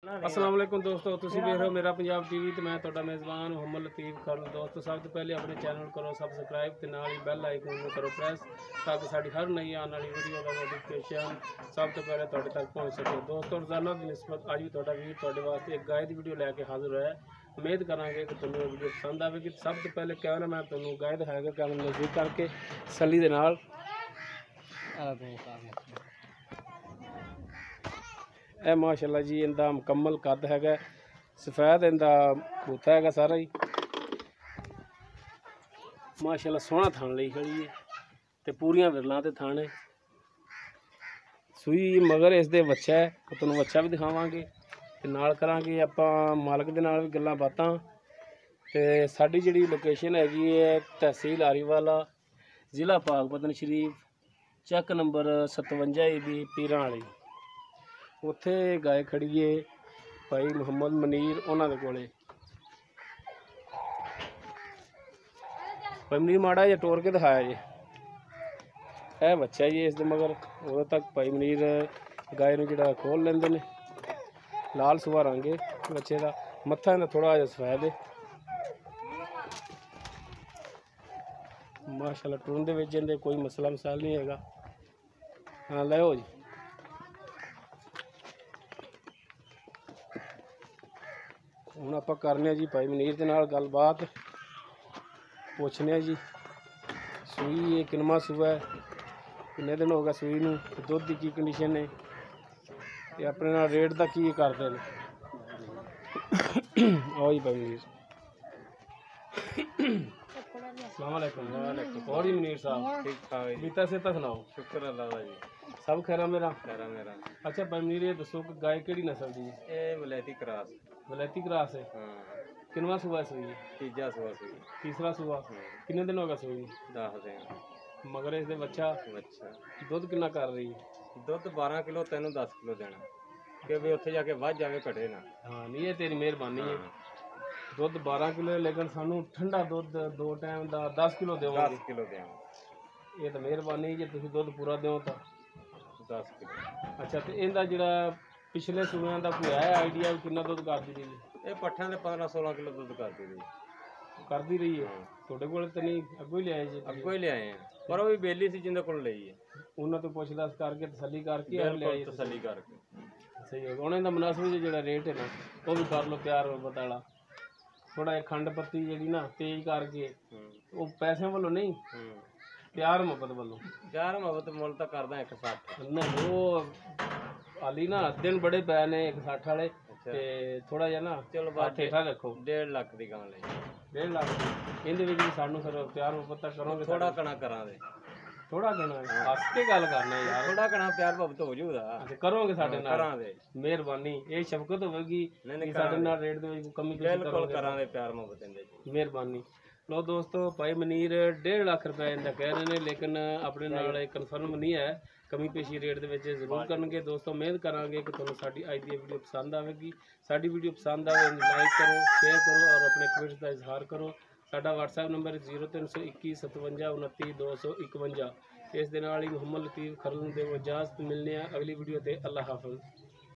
अस्सलाम वालेकुम दोस्तों, तुसीं देख रहे हो मेरा पंजाब टीवी तो मैं तुहाडा मेज़बान मुहम्मद लतीफ़ खल। दोस्तों सब तो पहले अपने चैनल करो सबसक्राइब तो नाल ही बैल आइकन में करो प्रेस ताकि साड़ी हर नई आने वाली वीडियो का नोटिफिकेशन सब तो पहले तुहाडे तक पहुँच सके। दोस्तों रोज़ाना की निस्बत अज भी तुहाडा वीर तुहाडे वास्ते एक गाय की वीडियो लैके हाजिर होया। उम्मीद करांगे कि तुहानूं वीडियो पसंद आएगी। सब तो पहले कैमरा मैं तुहानूं गाय दिखाएगा, कैमरा नज़दीक करके सली दे नाल ਇਹ ਮਾਸ਼ਾਅੱਲਾ जी इनका मुकम्मल कद है, सफेद इनका बूथा है सारा ही माशाअल्लाह सोहना थान ली खड़ी है तो पूरियां विरलों ते थाने सूई मगर इसके बच्चा है, तुहानूं बच्चा भी दिखावांगे ते नाल करांगे आपां मालक दे नाल भी गल्लां बातां। ते साडी जिहड़ी लोकेशन हैगी है तहसील आरीवाला, जिला पाकपतन शरीफ, चैक नंबर 57 AB पीरां वाली। उत्थे गाय खड़ी है भाई मुहम्मद मनीर उन्होंने कोले। भाई मनीर माड़ा जिहा टोर के दिखाया जी, है बच्चा जी इस मगर उदों तक भाई मनीर गाय नूं जिहड़ा खोल लेंदे ने। लाल सुहा रंग है बच्चे का, मत्था इहदा थोड़ा जिहा सफेद है माशाअल्लाह। टून दे विच इहदे कोई मसला मसाल नहीं हैगा। हाँ लो जी, ਹੁਣ ਆਪਾਂ ਕਰਨੇ जी भाई मनीर के नाल गलबात पुछने जी। सूई ये किनवा सूआ है, किन्ने दिन हो गया सूई नूं, दुध की की कंडीशन है ते अपने नाल रेट दा की करदे ने। आओ जी भाई मनीर। अस्सलाम वालेकुम। वालेकुम और जी मनीर साहब ठीक ठाक जी, बीता सेहता सुनाओ। शुक्र अल्लाह दा जी, सब खैरा मेरा मेरा। अच्छा भाई मनीर ये दसो कि गाय केड़ी नस्ल दी है? ये वलैती क्रॉस। वलैती क्रॉस है। हाँ। किनवा सुबह सूई? तीजा सुबह सूई। तीसरा सुबह। कितने दिन हो गया सूई? 10 दिन। मगर इसके बच्चा दुध कितना कर रही है? दुध 12 किलो, तेनों 10 किलो देना कि भी उत्थे जाके वध जावे घटे ना। हाँ नहीं ये तेरी मेहरबानी है। दुध 12 किलो है लेकिन सानू ठंडा दुध 2 टाइम का 10 किलो देवोगे? 10 किलो देंगे। ये तो मेहरबानी जे तुसीं दुध पूरा दो तो 10 किलो। अच्छा तो इनका जिहड़ा पिछले सूबे का कोई है आइडिया कितना दुध करती रही? ये पट्ठा ने 15-16 किलो दुध करती रही है। थोड़े को तो नहीं अगों ही ले आए जी? अगों ही ले आए हैं, पर वो भी बेली सी जिंदे कोल लई है। उन्होंने तो पुछ दस करके तसली करके ले आए। तसली करके सही हो गया। उन्हें मुनासिब जो रेट है ना वो भी कर लो प्यार मोहब्बत वाला। थोड़ा एक खंड पत्ती जी ना तेज करके वो पैसे वालों नहीं प्यार मोहब्बत वालों। प्यार मोहब्बत मुल तो करदा 160 नहीं वो हाली ना दिन बड़े पै ने 160 वाले ते थोड़ा जिहा ना चलो बात ठेठा रखो। 1.5 लाख की गां ले 1.5 लाख इहदे विच भी सानू फिर प्यार मोहब्बत करोगे। थोड़ा कणा करा दे, थोड़ा कणा हस के गल करना यार, थोड़ा कणा प्यार मोहब्बत हो जूगा। करोगे साडे नाल? करांगे, मेहरबानी ये शफकत होगी कि साडे नाल रेट दे विच कमी पेशी करोगे। करांगे प्यार मोहब्बत इहदे च, मेहरबानी। लो दोस्तों भाई मनीर 1.5 लाख रुपए इनका कह रहे हैं लेकिन अपने नाल कन्फर्म नहीं है, कमी पेशी रेट दे विच जरूर करनगे। दोस्तों उम्मीद करांगे कि तुहानूं साडी अज दी वीडियो पसंद आएगी। साडी वीडियो पसंद आए लाइक करो, शेयर करो और अपने कमेंट्स का इजहार करो। साडा WhatsApp नंबर 0321 57 29 251। इस दे नाल ही मुहम्मद लतीफ़ खल नूं देवो इजाज़त। मिलने अगली वीडियो ते। अल्लाह हाफ़िज़।